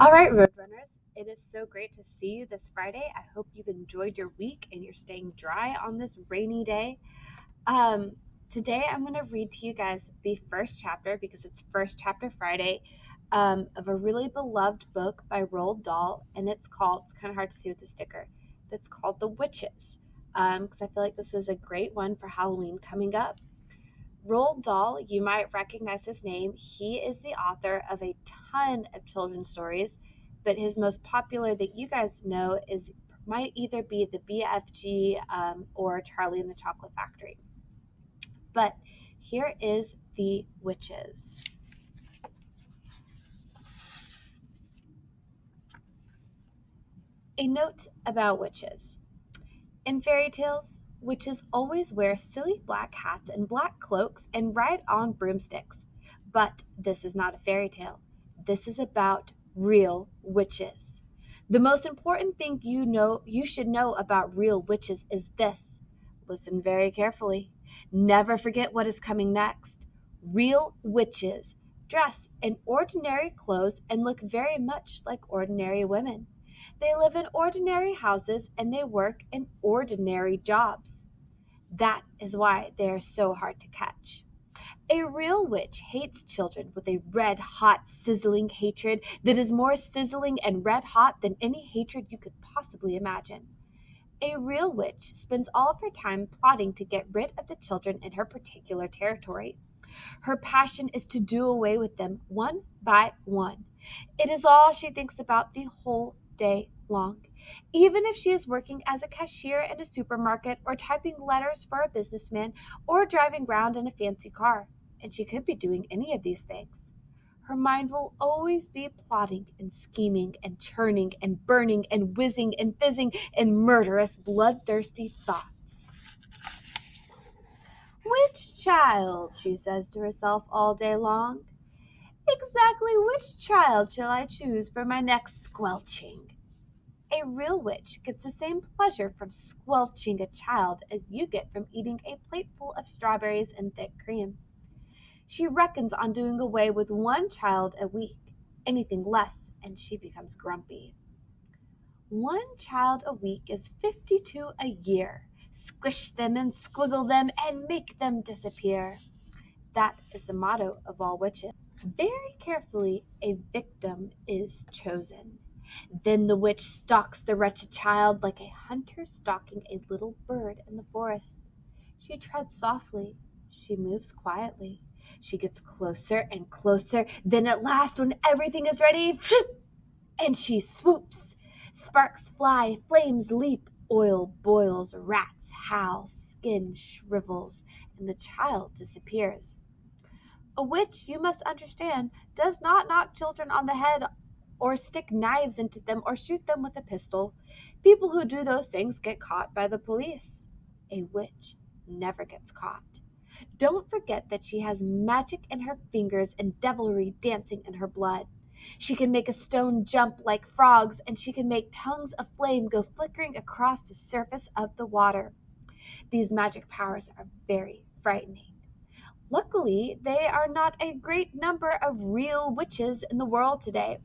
All right, Roadrunners, it is so great to see you this Friday. I hope you've enjoyed your week and you're staying dry on this rainy day. Um, Today, I'm going to read to you guys the first chapter because it's First Chapter Friday of a really beloved book by Roald Dahl, and it's kind of hard to see with the sticker, it's called The Witches. Because I feel like this is a great one for Halloween coming up. Roald Dahl, you might recognize his name. He is the author of a ton of children's stories, but his most popular that you guys know is might either be the BFG or Charlie and the Chocolate Factory. But here is The Witches. A note about witches. In fairy tales, witches always wear silly black hats and black cloaks and ride on broomsticks. But this is not a fairy tale. This is about real witches. The most important thing you should know about real witches is this. Listen very carefully. Never forget what is coming next. Real witches dress in ordinary clothes and look very much like ordinary women. They live in ordinary houses and they work in ordinary jobs. That is why they are so hard to catch. A real witch hates children with a red hot, sizzling hatred that is more sizzling and red hot than any hatred you could possibly imagine. A real witch spends all of her time plotting to get rid of the children in her particular territory. Her passion is to do away with them one by one. It is all she thinks about the whole day long. Even if she is working as a cashier in a supermarket or typing letters for a businessman or driving round in a fancy car, and she could be doing any of these things. Her mind will always be plotting and scheming and churning and burning and whizzing and fizzing in murderous, bloodthirsty thoughts. Which child, she says to herself all day long. Exactly which child shall I choose for my next squelching? A real witch gets the same pleasure from squelching a child as you get from eating a plateful of strawberries and thick cream. She reckons on doing away with one child a week, anything less, and she becomes grumpy. One child a week is 52 a year. Squish them and squiggle them and make them disappear. That is the motto of all witches. Very carefully a victim is chosen. Then the witch stalks the wretched child like a hunter stalking a little bird in the forest. She treads softly. She moves quietly. She gets closer and closer. Then at last, when everything is ready, and she swoops. Sparks fly, flames leap, oil boils, rats howl, skin shrivels, and the child disappears. A witch, you must understand, does not knock children on the head or stick knives into them or shoot them with a pistol. People who do those things get caught by the police. A witch never gets caught. Don't forget that she has magic in her fingers and devilry dancing in her blood. She can make a stone jump like frogs, and she can make tongues of flame go flickering across the surface of the water. These magic powers are very frightening. Luckily, there are not a great number of real witches in the world today,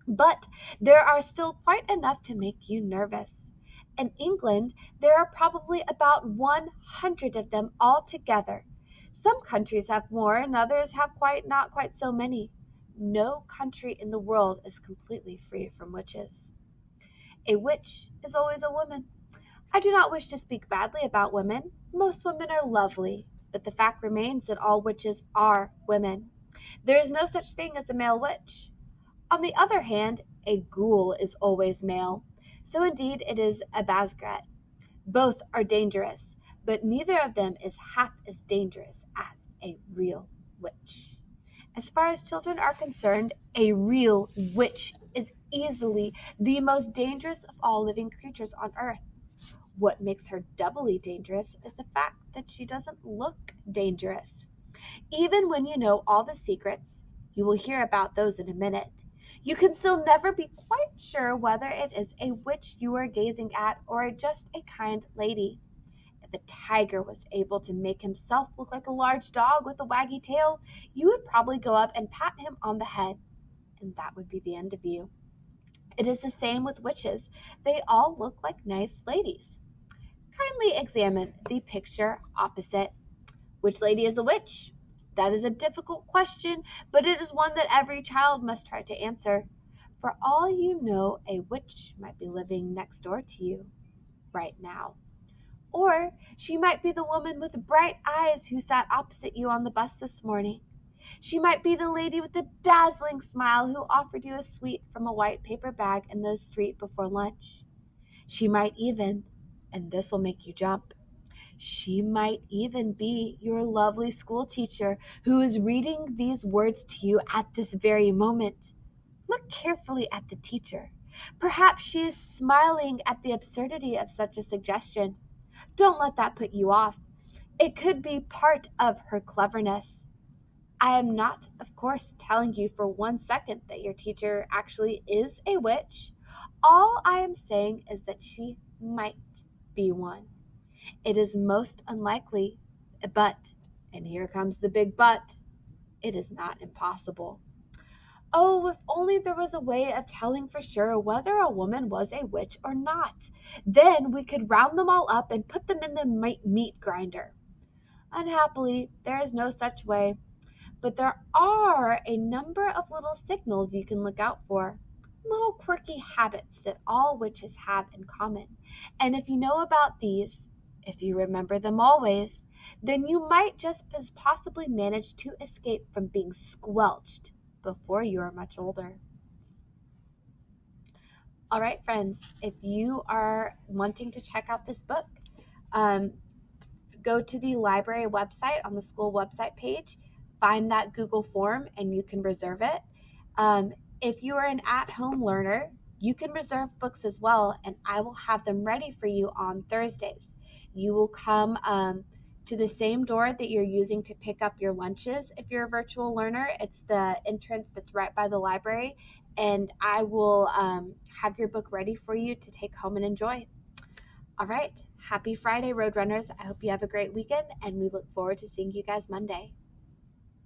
but there are still quite enough to make you nervous. In England, there are probably about 100 of them altogether. Some countries have more and others have not quite so many. No country in the world is completely free from witches. A witch is always a woman. I do not wish to speak badly about women. Most women are lovely, but the fact remains that all witches are women. There is no such thing as a male witch. On the other hand, a ghoul is always male. So indeed it is a Basgret. Both are dangerous, but neither of them is half as dangerous as a real witch. As far as children are concerned, a real witch is easily the most dangerous of all living creatures on earth. What makes her doubly dangerous is the fact that she doesn't look dangerous. Even when you know all the secrets, you will hear about those in a minute, you can still never be quite sure whether it is a witch you are gazing at or just a kind lady. If a tiger was able to make himself look like a large dog with a waggy tail, you would probably go up and pat him on the head. and that would be the end of you. It is the same with witches. They all look like nice ladies. Kindly examine the picture opposite. Which lady is a witch? That is a difficult question, but it is one that every child must try to answer. For all you know, a witch might be living next door to you right now. Or she might be the woman with bright eyes who sat opposite you on the bus this morning. She might be the lady with the dazzling smile who offered you a sweet from a white paper bag in the street before lunch. She might even, and this will make you jump, she might even be your lovely school teacher who is reading these words to you at this very moment. Look carefully at the teacher. Perhaps she is smiling at the absurdity of such a suggestion. Don't let that put you off. It could be part of her cleverness. I am not, of course, telling you for 1 second that your teacher actually is a witch. All I am saying is that she might be one. It is most unlikely, but, and here comes the big but, it is not impossible. Oh, if only there was a way of telling for sure whether a woman was a witch or not. Then we could round them all up and put them in the meat grinder. Unhappily, there is no such way, but there are a number of little signals you can look out for, little quirky habits that all witches have in common. And if you know about these, if you remember them always, then you might just as possibly manage to escape from being squelched before you are much older. All right, friends, if you are wanting to check out this book, go to the library website on the school website page, find that Google form, and you can reserve it. If you are an at-home learner, you can reserve books as well, and I will have them ready for you on Thursdays. You will come to the same door that you're using to pick up your lunches. If you're a virtual learner, it's the entrance that's right by the library, and I will have your book ready for you to take home and enjoy. All right. Happy Friday, Roadrunners. I hope you have a great weekend, and we look forward to seeing you guys Monday.